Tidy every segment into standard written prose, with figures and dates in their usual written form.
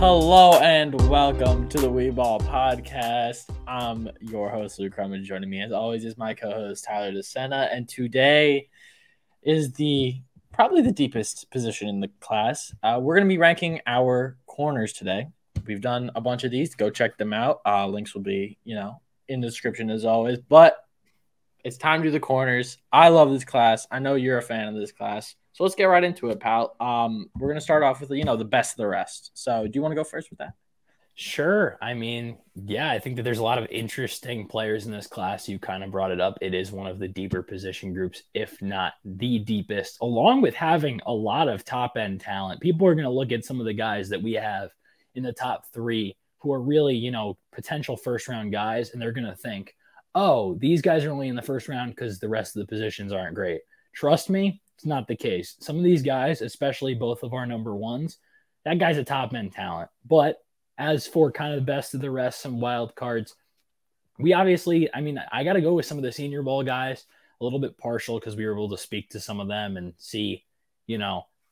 Hello and welcome to the Wee Ball Podcast. I'm your host, Luke Crum, and joining me as always is my co-host, Tyler DeSena. And today is probably the deepest position in the class. We're going to be ranking our corners today. We've done a bunch of these. Go check them out. Links will be, in the description as always. But it's time to do the corners. I love this class. I know you're a fan of this class. So let's get right into it, pal. We're going to start off with, the best of the rest. So do you want to go first with that? Sure. I think that there's a lot of interesting players in this class. You kind of brought it up. It is one of the deeper position groups, if not the deepest, along with having a lot of top-end talent. People are going to look at some of the guys that we have in the top three who are really, potential first-round guys, and they're going to think, oh, these guys are only in the first round because the rest of the positions aren't great. Trust me, it's not the case. Some of these guys, especially both of our number ones, that guy's a top-end talent. But as for kind of the best of the rest, some wild cards, we obviously, I got to go with some of the Senior Bowl guys, a little bit partial because we were able to speak to some of them and see,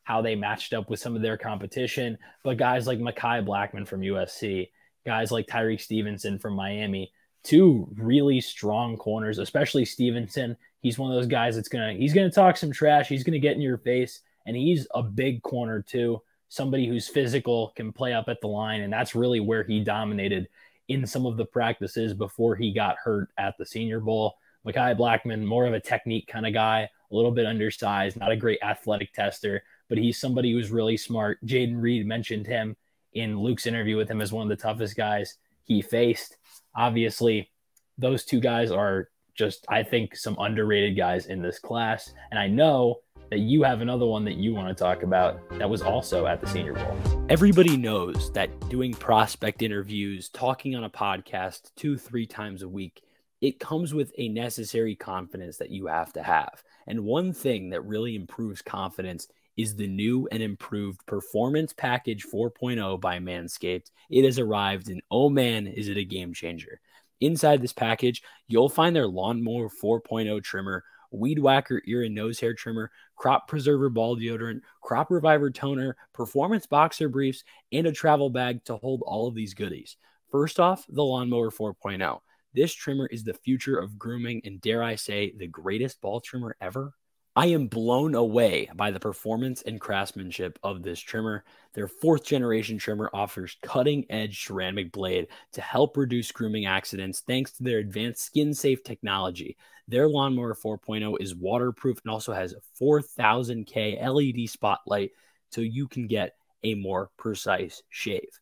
how they matched up with some of their competition. But guys like Mekhi Blackmon from USC, guys like Tyrique Stevenson from Miami, two really strong corners, especially Stevenson. He's one of those guys he's gonna talk some trash. He's gonna get in your face, and he's a big corner too. Somebody who's physical, can play up at the line, and that's really where he dominated in some of the practices before he got hurt at the Senior Bowl. Mekhi Blackmon, more of a technique kind of guy, a little bit undersized, not a great athletic tester, but he's somebody who's really smart. Jayden Reed mentioned him in Luke's interview with him as one of the toughest guys he faced. Obviously, those two guys are just, I think, some underrated guys in this class. And I know that you have another one that you want to talk about that was also at the Senior Bowl. Everybody knows that doing prospect interviews, talking on a podcast 2-3 times a week, it comes with a necessary confidence that you have to have. And one thing that really improves confidence is the new and improved Performance Package 4.0 by Manscaped. It has arrived, and oh man, is it a game changer. Inside this package, you'll find their Lawnmower 4.0 trimmer, Weed Whacker ear and nose hair trimmer, Crop Preserver ball deodorant, Crop Reviver toner, Performance boxer briefs, and a travel bag to hold all of these goodies. First off, the Lawnmower 4.0. This trimmer is the future of grooming and, dare I say, the greatest ball trimmer ever. I am blown away by the performance and craftsmanship of this trimmer. Their 4th generation trimmer offers cutting-edge ceramic blade to help reduce grooming accidents thanks to their advanced skin-safe technology. Their Lawnmower 4.0 is waterproof and also has a 4000K LED spotlight so you can get a more precise shave.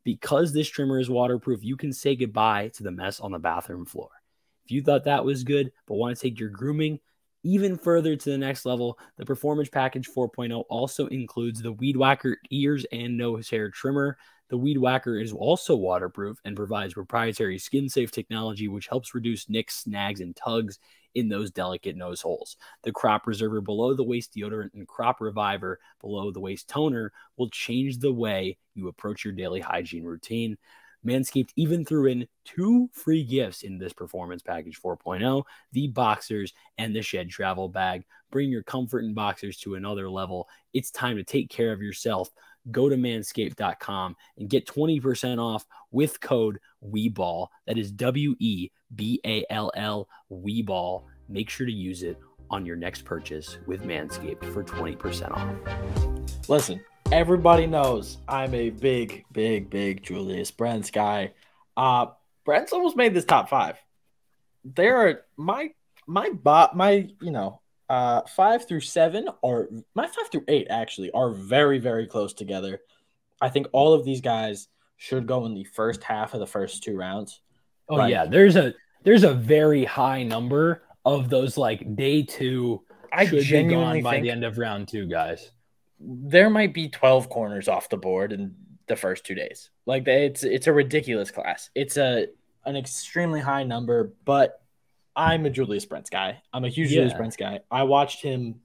Because this trimmer is waterproof, you can say goodbye to the mess on the bathroom floor. If you thought that was good but want to take your grooming even further to the next level, the Performance Package 4.0 also includes the Weed Whacker ears and nose hair trimmer. The Weed Whacker is also waterproof and provides proprietary skin-safe technology, which helps reduce nicks, snags, and tugs in those delicate nose holes. The Crop Preserver below-the-waist deodorant and Crop Reviver below-the-waist toner will change the way you approach your daily hygiene routine. Manscaped even threw in 2 free gifts in this Performance Package 4.0, the boxers and the shed travel bag. Bring your comfort in boxers to another level. It's time to take care of yourself. Go to manscaped.com and get 20% off with code WEBALL. That is WEBALL, WEBALL. Make sure to use it on your next purchase with Manscaped for 20% off. Listen. Everybody knows I'm a big Julius Brents guy. Brents almost made this top 5. There are my 5 through 7 or my 5 through 8 actually are very, very close together. I think all of these guys should go in the first half of the first 2 rounds. Oh yeah, there's a very high number of those like day 2 should be gone by the end of round 2 guys. There might be 12 corners off the board in the first 2 days. Like it's a ridiculous class. It's an extremely high number, but I'm a Julius Brents guy. I'm a huge Julius Brents guy. I watched him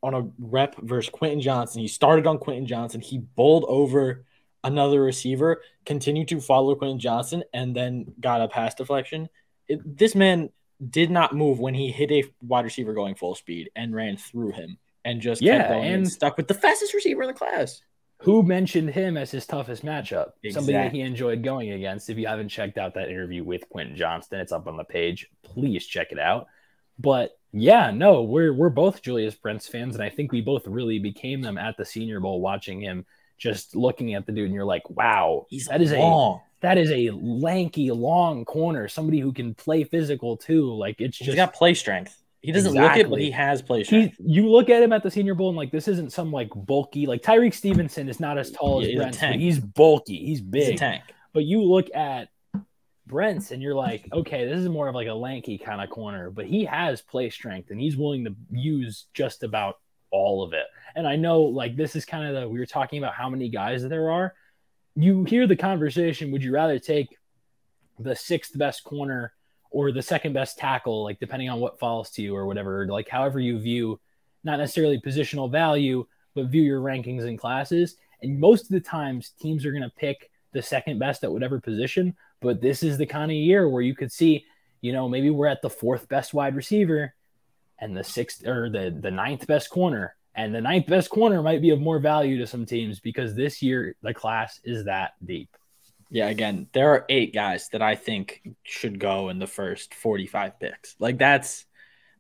on a rep versus Quentin Johnson. He started on Quentin Johnson. He bowled over another receiver, continued to follow Quentin Johnson, and then got a pass deflection. This man did not move when he hit a wide receiver going full speed and ran through him. And just kept going and stuck with the fastest receiver in the class. who mentioned him as his toughest matchup? Exactly. Somebody that he enjoyed going against. If you haven't checked out that interview with Quentin Johnston, it's up on the page. Please check it out. But yeah, no, we're both Julius Brents fans, and I think we both really became them at the Senior Bowl watching him, just looking at the dude, and you're like, wow, that is a lanky, long corner, somebody who can play physical too. Like he's got play strength. He doesn't look it, but he has play strength. You look at him at the Senior Bowl and like, this isn't some like bulky, like Tyreek Stevenson is not as tall as Brents, but he's bulky. He's big. He's a tank. But you look at Brents and you're like, okay, this is more of like a lanky kind of corner, but he has play strength and he's willing to use just about all of it. And I know like this is kind of we were talking about how many guys there are. You hear the conversation, would you rather take the 6th best corner or the 2nd best tackle, like depending on what falls to you or whatever, like however you view, not necessarily positional value, but view your rankings in classes. And most of the times teams are going to pick the 2nd best at whatever position. But this is the kind of year where you could see, maybe we're at the 4th best wide receiver and the 6th or the 9th best corner. And the 9th best corner might be of more value to some teams because this year the class is that deep. Yeah, again, there are 8 guys that I think should go in the first 45 picks. Like that's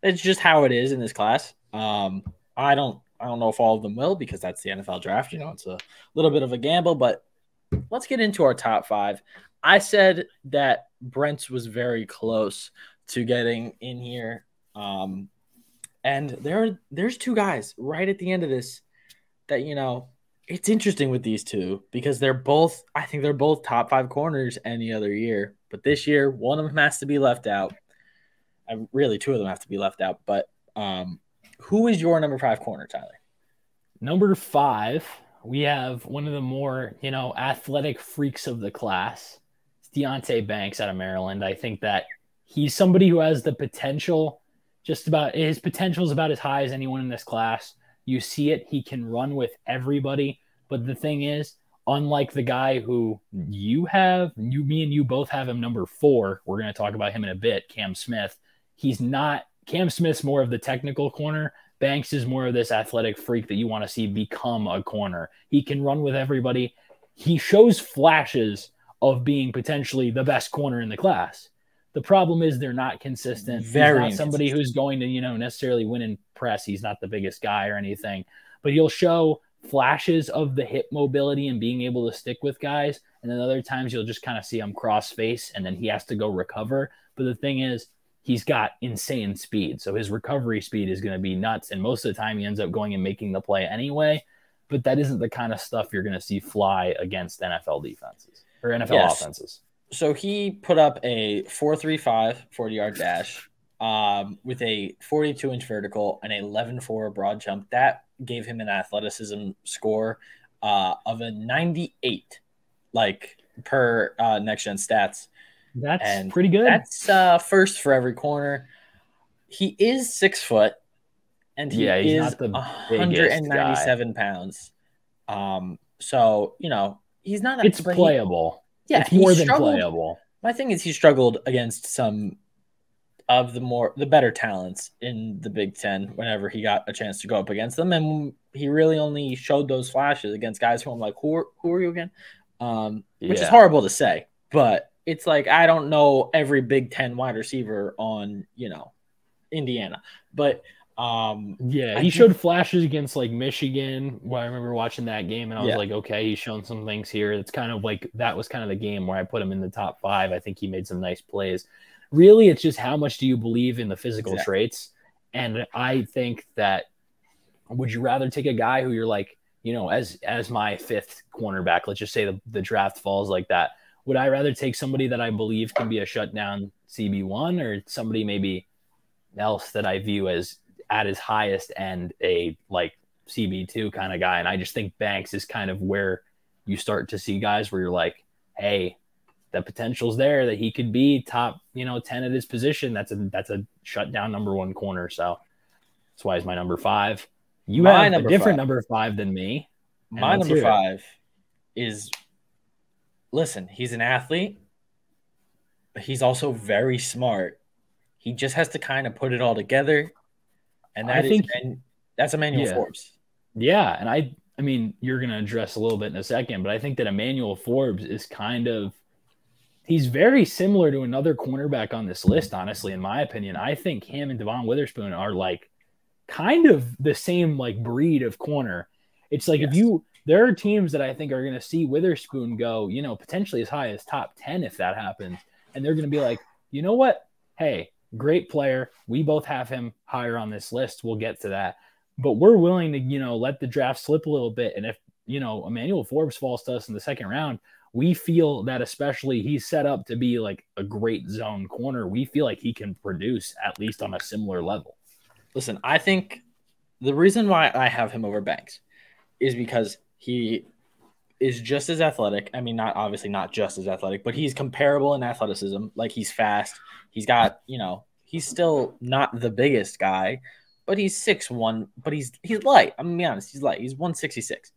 just how it is in this class. I don't know if all of them will because that's the NFL draft. It's a little bit of a gamble, but let's get into our top 5. I said that Brents was very close to getting in here. And there's 2 guys right at the end of this that, it's interesting with these 2 because I think they're both top 5 corners any other year. But this year, one of them has to be left out. Really, 2 of them have to be left out. But who is your number 5 corner, Tyler? Number 5, we have one of the more, athletic freaks of the class. It's Deonte Banks out of Maryland. I think that he's somebody who has the potential, his potential is about as high as anyone in this class. You see it. He can run with everybody. But the thing is, unlike the guy who me and you both have him number 4, we're going to talk about him in a bit, Cam Smith. Cam Smith's more of the technical corner. Banks is more of this athletic freak that you want to see become a corner. He can run with everybody. He shows flashes of being potentially the best corner in the class. The problem is they're not consistent. He's not somebody who's going to, necessarily win in press. He's not the biggest guy or anything, but he'll show flashes of the hip mobility and being able to stick with guys. And then other times you'll just kind of see him cross face and then he has to go recover. But the thing is, he's got insane speed. So his recovery speed is going to be nuts. And most of the time he ends up going and making the play anyway. But that isn't the kind of stuff you're going to see fly against NFL defenses or NFL offenses. So he put up a 4.35 40-yard dash with a 42-inch vertical and a 11.4 broad jump. That gave him an athleticism score of a 98, per Next Gen Stats. That's pretty good. That's first for every corner. He is 6 foot, and he is not the 197 pounds. So he's not. It's playable. Yeah, it's more than playable. My thing is he struggled against some of the better talents in the Big Ten whenever he got a chance to go up against them, and he really only showed those flashes against guys who I'm like, who are you again? Which is horrible to say, but it's like I don't know every Big Ten wide receiver on Indiana, but he showed flashes against Michigan. Well, I remember watching that game and I was like, okay, he's shown some things here. It's kind of that was kind of the game where I put him in the top 5. I think he made some nice plays. Really, it's just how much do you believe in the physical traits? And I think that would you rather take a guy who you're like, as my 5th cornerback, let's just say the draft falls like that. Would I rather take somebody that I believe can be a shutdown CB1 or somebody maybe else that I view as at his highest end, a CB2 kind of guy? And I just think Banks is kind of where you start to see guys where you're like, hey, the potential's there that he could be top, 10 at his position. That's a shutdown number 1 corner. So that's why he's my number 5. You have a different number 5 than me. My number 5 is, listen, he's an athlete, but he's also very smart. He just has to kind of put it all together. And that's Emmanuel Forbes. Yeah, and I mean, you're going to address a little bit in a second, but I think that Emmanuel Forbes is he's very similar to another cornerback on this list, honestly, in my opinion. I think him and Devon Witherspoon are like kind of the same like breed of corner. It's like there are teams that I think are going to see Witherspoon go, potentially as high as top 10 if that happens. And they're going to be like, you know what? Hey, great player. We both have him higher on this list. We'll get to that. But we're willing to, let the draft slip a little bit. And if, Emmanuel Forbes falls to us in the second round, we feel that especially he's set up to be like a great zone corner. We feel like he can produce at least on a similar level. Listen, I think the reason why I have him over Banks is because he is just as athletic. I mean, obviously not just as athletic, but he's comparable in athleticism. Like, he's fast. He's got, he's still not the biggest guy, but he's 6'1", but he's light. I'm going to be honest. He's light. He's 166.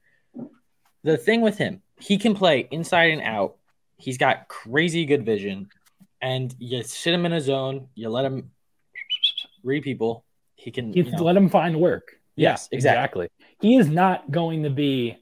The thing with him, he can play inside and out. He's got crazy good vision. And you sit him in a zone. You let him read people. He can let him find work. Yes, exactly. He is not going to be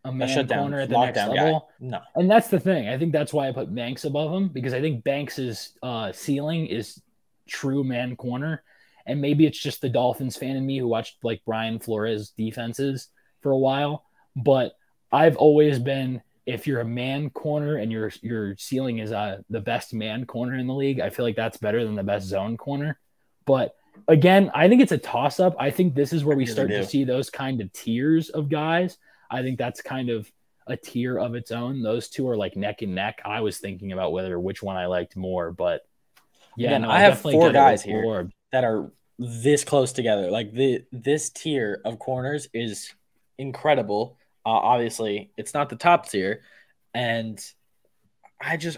a man corner at the next level. Guy. No. And that's the thing. I think that's why I put Banks above him, because I think Banks's ceiling is true man corner. And maybe it's just the Dolphins fan in me who watched like Brian Flores defenses for a while. But I've always been, if you're a man corner and your ceiling is the best man corner in the league, I feel like that's better than the best zone corner. But again, I think it's a toss-up. I think this is where we start to see those kind of tiers of guys. I think that's kind of a tier of its own. Those two are like neck and neck. I was thinking about which one I liked more, but yeah. Again, I have 4 guys here that are this close together. Like this tier of corners is incredible. Obviously, it's not the top tier, and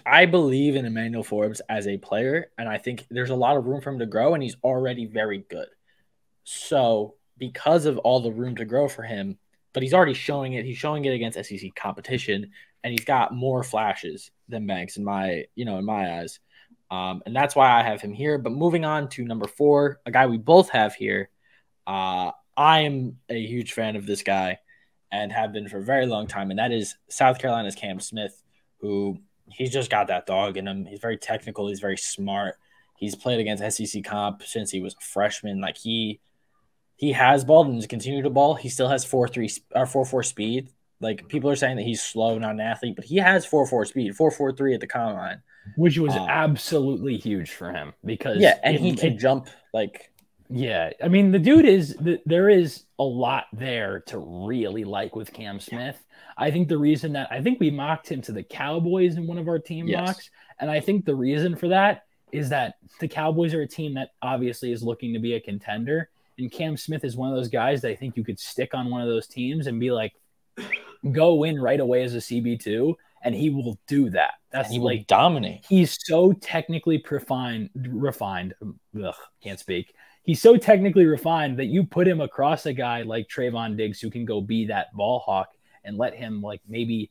I believe in Emmanuel Forbes as a player, and I think there's a lot of room for him to grow, and he's already very good. So because of all the room to grow for him, but he's already showing it. He's showing it against SEC competition, and he's got more flashes than Banks in my eyes. And that's why I have him here. But moving on to number 4, a guy we both have here. I am a huge fan of this guy and have been for a very long time, and that is South Carolina's Cam Smith, who he's just got that dog in him. He's very technical. He's very smart. He's played against SEC comp since he was a freshman. Like, he has balled and has continued to ball. He still has 4.4 speed. Like, people are saying that he's slow, not an athlete, but he has 4.4 speed, 4.43 at the combine. Which was absolutely huge for him because he can jump like. Yeah, I mean, the dude there is a lot there to really like with Cam Smith. I think the reason that we mocked him to the Cowboys in one of our team mocks, and I think the reason for that is that the Cowboys are a team that obviously is looking to be a contender, and Cam Smith is one of those guys that I think you could stick on one of those teams and be like, go win right away as a CB2, and he will do that. He will dominate. He's so technically refined. Can't speak. He's so technically refined that you put him across a guy like Trayvon Diggs who can go be that ball hawk and let him like maybe,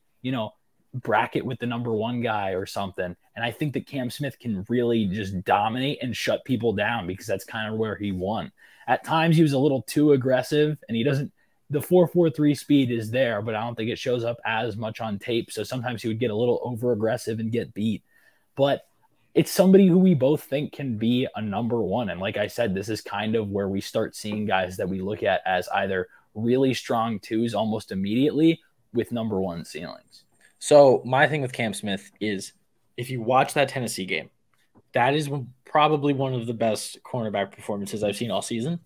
bracket with the number 1 guy or something. And I think that Cam Smith can really just dominate and shut people down because that's kind of where he won. At times he was a little too aggressive and the 4.43 speed is there, but I don't think it shows up as much on tape. So sometimes he would get a little over aggressive and get beat, but it's somebody who we both think can be a number 1. And like I said, this is kind of where we start seeing guys that we look at as either really strong 2s almost immediately with number 1 ceilings. So my thing with Cam Smith is if you watch that Tennessee game, that is probably one of the best cornerback performances I've seen all season.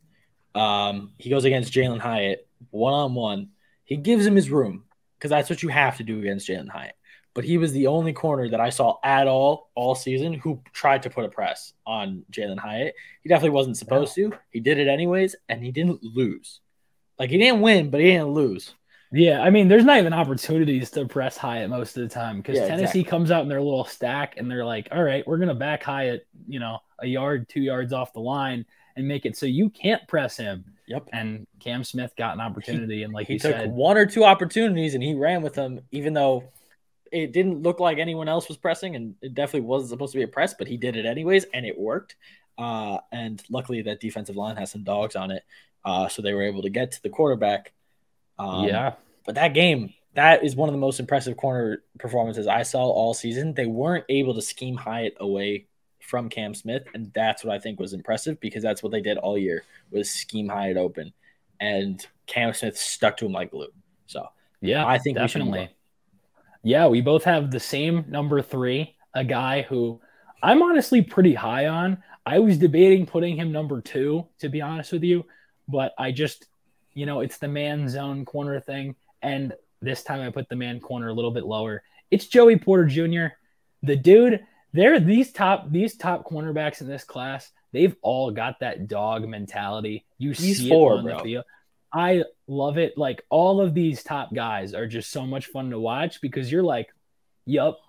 He goes against Jalen Hyatt one-on-one. He gives him his room because that's what you have to do against Jalen Hyatt. But he was the only corner that I saw at all season who tried to put a press on Jalen Hyatt. He definitely wasn't supposed to. He did it anyways, and he didn't lose. Like, he didn't win, but he didn't lose. Yeah, I mean, there's not even opportunities to press Hyatt most of the time because Tennessee comes out in their little stack, and they're like, all right, we're going to back Hyatt, a yard, 2 yards off the line and make it so you can't press him. Yep. And Cam Smith got an opportunity, and like he took 1 or 2 opportunities, and he ran with them, even though – it didn't look like anyone else was pressing, and it definitely wasn't supposed to be a press, but he did it anyways, and it worked. And luckily that defensive line has some dogs on it, so they were able to get to the quarterback. But that game, that is one of the most impressive corner performances I saw all season. They weren't able to scheme Hyatt away from Cam Smith, and that's what I think was impressive because that's what they did all year was scheme Hyatt open, and Cam Smith stuck to him like glue. So yeah, I think definitely. Yeah, we both have the same number 3, a guy who I'm honestly pretty high on. I was debating putting him number 2, to be honest with you, but I just, it's the man zone corner thing. And this time I put the man corner a little bit lower. It's Joey Porter Jr. The dude, these top cornerbacks in this class, they've all got that dog mentality. He's see it on the field. I love it. Like all of these top guys are just so much fun to watch because you're like, yup,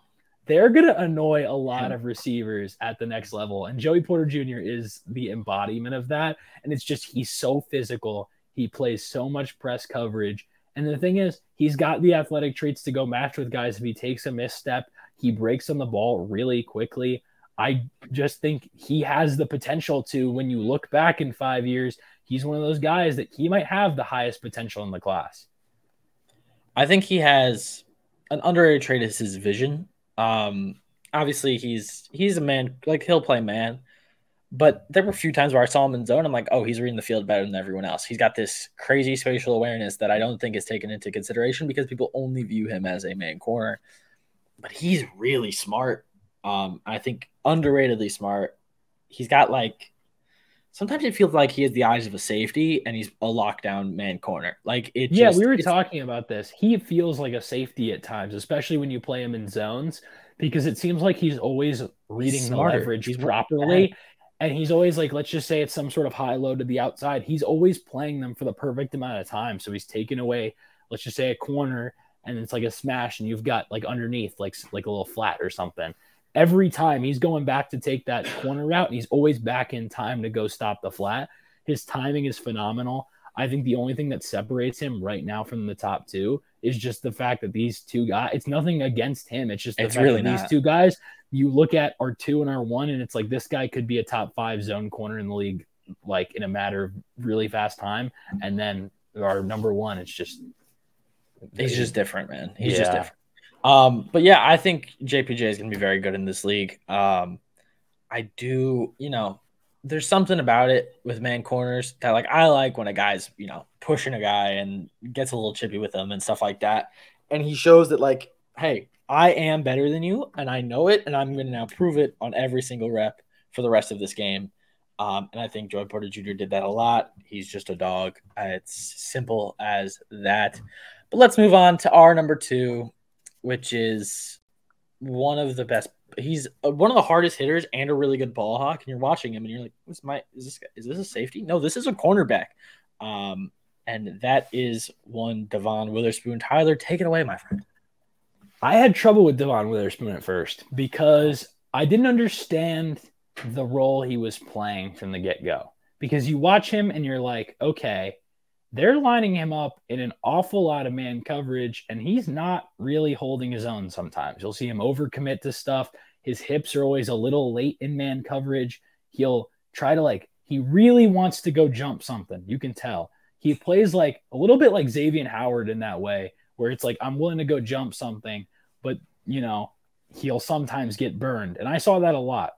they're going to annoy a lot of receivers at the next level. And Joey Porter Jr. is the embodiment of that. And it's just, he's so physical. He plays so much press coverage. And the thing is, he's got the athletic traits to go match with guys. If he takes a misstep, he breaks on the ball really quickly. I just think he has the potential to, when you look back in 5 years, he's one of those guys that he might have the highest potential in the class. I think he has an underrated trait is his vision. Obviously he's a man, like he'll play man, but there were a few times where I saw him in zone. I'm like, oh, he's reading the field better than everyone else. He's got this crazy spatial awareness that I don't think is taken into consideration because people only view him as a man corner, but he's really smart. I think underratedly smart. He's got sometimes it feels like he has the eyes of a safety and he's a lockdown man corner. We were talking about this. He feels like a safety at times, especially when you play him in zones, because it seems like he's always reading the leverage properly. And he's always like, let's just say it's some sort of high low to the outside. He's always playing them for the perfect amount of time. So he's taking away, let's just say a corner and it's like a smash and you've got like underneath, like a little flat or something. Every time he's going back to take that corner route, and he's always back in time to go stop the flat. His timing is phenomenal. I think the only thing that separates him right now from the top 2 is just the fact that these 2 guys, it's nothing against him. It's just the fact that these 2 guys, you look at our 2 and our 1, and it's like this guy could be a top 5 zone corner in the league, like in a matter of really fast time. And then our number 1, it's just. He's just different, man. He's just different. But yeah, I think JPJ is going to be very good in this league. I do, there's something about it with man corners that I like when a guy's, pushing a guy and gets a little chippy with him and stuff like that. And he shows that hey, I am better than you and I know it. And I'm going to now prove it on every single rep for the rest of this game. And I think Joey Porter Jr. did that a lot. He's just a dog. It's simple as that. But let's move on to our number 2. Which is one of the best. He's one of the hardest hitters and a really good ball hawk. And you're watching him, and you're like, "Is this a safety? No, this is a cornerback." And that is one Devon Witherspoon. Tyler, take it away, my friend. I had trouble with Devon Witherspoon at first because I didn't understand the role he was playing from the get-go. Because you watch him, and you're like, okay. They're lining him up in an awful lot of man coverage, and he's not really holding his own sometimes. You'll see him overcommit to stuff. His hips are always a little late in man coverage. He'll try to he really wants to go jump something. You can tell. He plays a little bit like Xavier Howard in that way, where it's I'm willing to go jump something, but, he'll sometimes get burned. And I saw that a lot.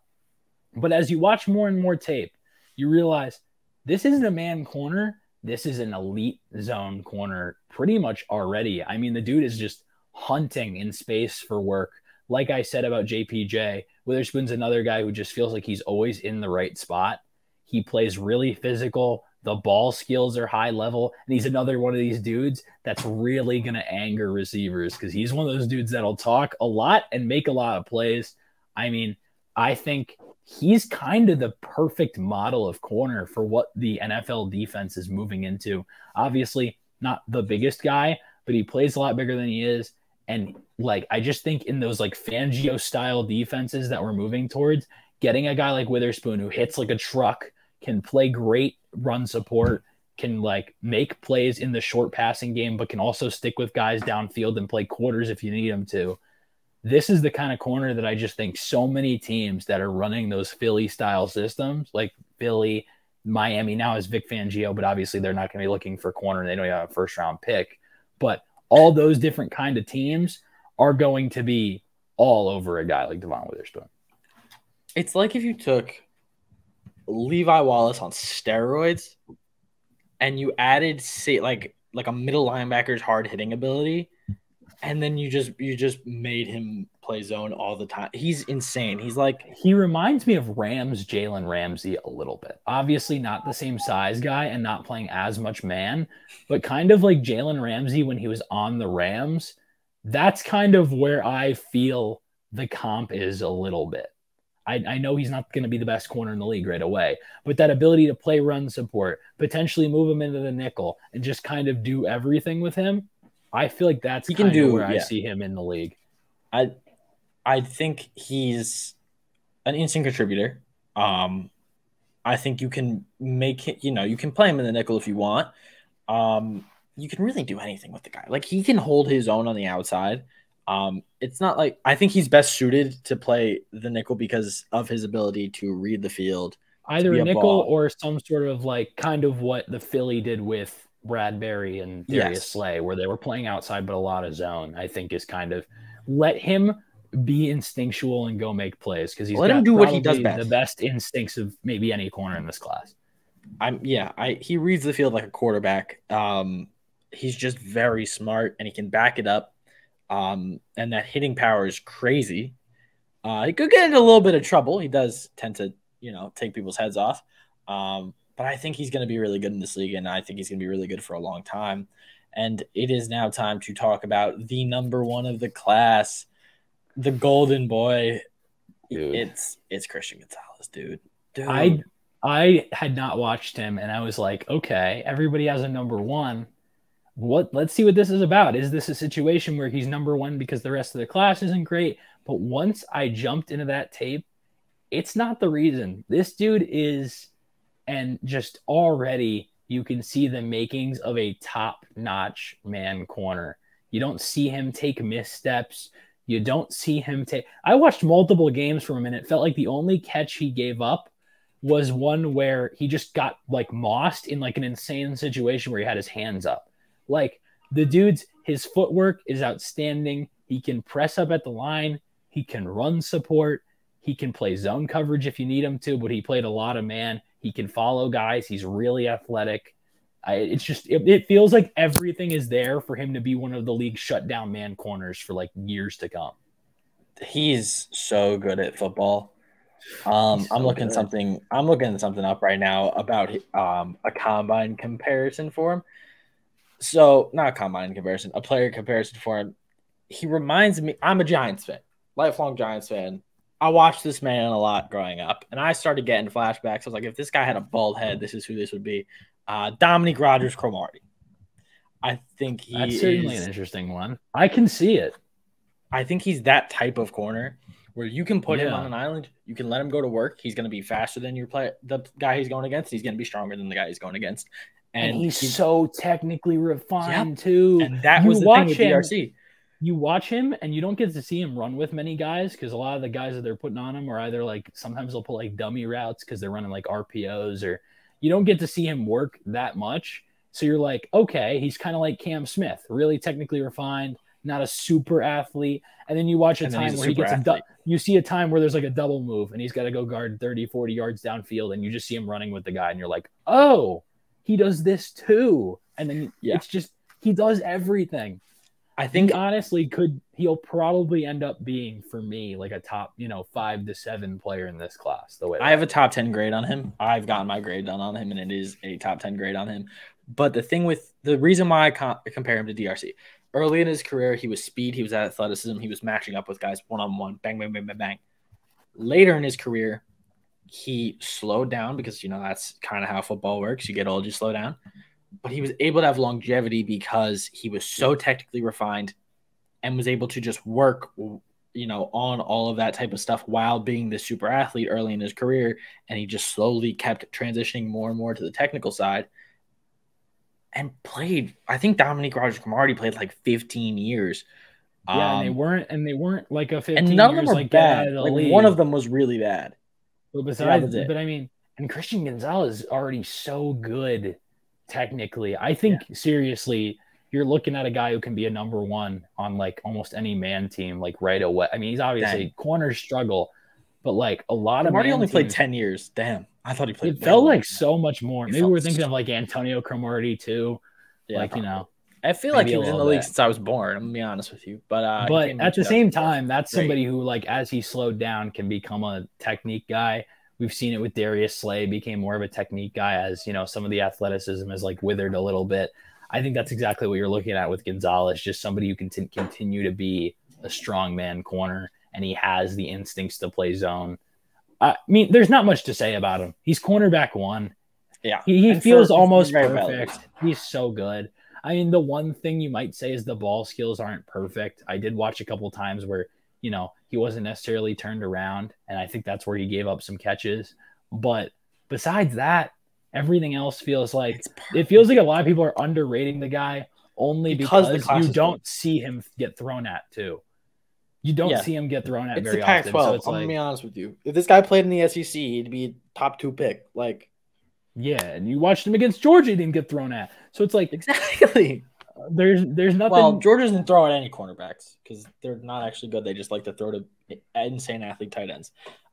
But as you watch more and more tape, you realize this isn't a man corner. This is an elite zone corner pretty much already. I mean, the dude is just hunting in space for work. Like I said about JPJ, Witherspoon's another guy who just feels like he's always in the right spot. He plays really physical. The ball skills are high level. And he's another one of these dudes that's really going to anger receivers because he's one of those dudes that'll talk a lot and make a lot of plays. I mean, I think he's kind of the perfect model of corner for what the NFL defense is moving into. Obviously, not the biggest guy, but he plays a lot bigger than he is. And I just think in those Fangio style defenses that we're moving towards, getting a guy like Witherspoon who hits like a truck, can play great run support, can make plays in the short passing game, but can also stick with guys downfield and play quarters if you need him to. This is the kind of corner that I just think so many teams that are running those Philly-style systems, like Philly, Miami now is Vic Fangio, but obviously they're not going to be looking for corner. They don't have a first-round pick. But all those different kind of teams are going to be all over a guy like Devon Witherspoon. It's like if you took Levi Wallace on steroids and you added say like a middle linebacker's hard hitting ability, and then you just made him play zone all the time. He's insane. He reminds me of Rams Jalen Ramsey a little bit. Obviously not the same size guy and not playing as much man, but kind of like Jalen Ramsey when he was on the Rams. That's kind of where I feel the comp is a little bit. I know he's not going to be the best corner in the league right away, but that ability to play run support, potentially move him into the nickel, and just kind of do everything with him, I feel like that's kind of where I see him in the league. I think he's an instant contributor. I think you can make it, you can play him in the nickel if you want. You can really do anything with the guy. Like, he can hold his own on the outside. It's not like I think he's best suited to play the nickel because of his ability to read the field. Either a nickel or some sort of like kind of what the Philly did with Bradbury and Darius Slay, where they were playing outside but a lot of zone. I think is kind of let him be instinctual and go make plays because he's let him do what he does best. The best instincts of maybe any corner in this class. He reads the field like a quarterback. He's just very smart and he can back it up. And that hitting power is crazy. He could get into a little bit of trouble. He does tend to, take people's heads off. But I think he's going to be really good in this league, and I think he's going to be really good for a long time. And it is now time to talk about the number one of the class, the golden boy. Dude. It's Christian Gonzalez, dude. I had not watched him, and I was like, okay, everybody has a number one. Let's see what this is about. Is this a situation where he's number one because the rest of the class isn't great? But once I jumped into that tape, it's not the reason. This dude is, and just already you can see the makings of a top-notch man corner. You don't see him take missteps. You don't see him take. I watched multiple games from him, and it felt like the only catch he gave up was one where he just got like mossed in like an insane situation where he had his hands up. Like the dude's, his footwork is outstanding. He can press up at the line. He can run support. He can play zone coverage if you need him to, but he played a lot of man. He can follow guys. He's really athletic. It feels like everything is there for him to be one of the league's shutdown man corners for like years to come. He's so good at football. I'm looking something up right now about a combine comparison for him. So not a combine comparison, a player comparison for him. He reminds me, I'm a Giants fan, lifelong Giants fan. I watched this man a lot growing up, and I started getting flashbacks. I was like, if this guy had a bald head, this is who this would be. Dominique Rodgers-Cromartie. I think that's certainly an interesting one. I can see it. I think he's that type of corner where you can put him on an island. You can let him go to work. He's going to be faster than the guy he's going against. He's going to be stronger than the guy he's going against. And he's so technically refined too. And that was the thing with DRC. You watch him and you don't get to see him run with many guys because a lot of the guys that they're putting on him are either like sometimes they'll put like dummy routes because they're running like RPOs, or you don't get to see him work that much. So you're like, okay, he's kind of like Cam Smith, really technically refined, not a super athlete. And then you watch a time where he gets you see a time where there's like a double move and he's got to go guard 30, 40 yards downfield, and you just see him running with the guy and you're like, oh, he does this too. And then it's just, he does everything. I think honestly he'll probably end up being for me like a top, 5 to 7 player in this class. The way I have a top 10 grade on him. I've gotten my grade done on him, and it is a top 10 grade on him. But the reason why I compare him to DRC, early in his career, he was speed, he was athleticism, he was matching up with guys one-on-one, bang, bang, bang, bang, bang. Later in his career, he slowed down because, that's kind of how football works. You get old, you slow down. But he was able to have longevity because he was so technically refined and was able to just work, on all of that type of stuff while being the super athlete early in his career. And he just slowly kept transitioning more and more to the technical side and played. I think Dominique Rodgers-Cromartie played like 15 years. Yeah, and they weren't like a 15 and none years of them were like bad. Like one of them was really bad. But and Christian Gonzalez is already so good technically. I think seriously, you're looking at a guy who can be a number one on like almost any man team, like right away. I mean, he's obviously corners struggle, but like a lot of Marty only played teams, 10 years. Damn. I thought he played. It felt like so much more. Maybe we're thinking of like Antonio Cromartie too. Yeah, like, probably. you know, I feel like he was in the league since I was born. I'm gonna be honest with you, but at the same time, that's somebody who, like, as he slowed down, can become a technique guy. We've seen it with Darius Slay, became more of a technique guy as, you know, some of the athleticism is like withered a little bit. I think that's exactly what you're looking at with Gonzalez, just somebody who can continue to be a strong man corner, and he has the instincts to play zone. I mean, there's not much to say about him. He's cornerback one. Yeah, he feels almost perfect. He's so good. I mean, the one thing you might say is the ball skills aren't perfect. I did watch a couple of times where, you know, he wasn't necessarily turned around, and I think that's where he gave up some catches. But besides that, everything else feels like it feels like a lot of people are underrating the guy only because you don't see him get thrown at too. You don't see him get thrown at very often. So it's I'm gonna be honest with you. If this guy played in the SEC, he'd be top 2 pick. Like, yeah, and you watched him against Georgia, he didn't get thrown at. So it's like exactly. There's nothing. Well, Georgia doesn't throw at any cornerbacks because they're not actually good. They just like to throw to insane athlete tight ends.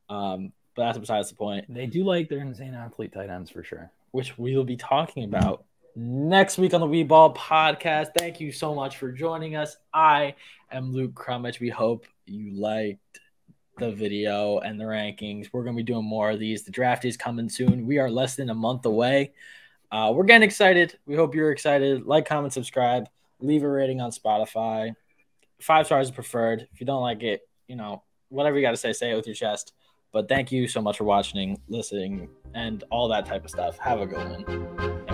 But that's besides the point. They do like their insane athlete tight ends for sure, which we will be talking about next week on the We Ball podcast. Thank you so much for joining us. I am Luke Crummage. We hope you liked the video and the rankings. We're going to be doing more of these. The draft is coming soon. We are less than a month away. We're getting excited. We hope you're excited. Like, comment, subscribe. Leave a rating on Spotify. 5 stars is preferred. If you don't like it, you know, whatever you got to say it with your chest. But thank you so much for watching, listening, and all that type of stuff. Have a good one.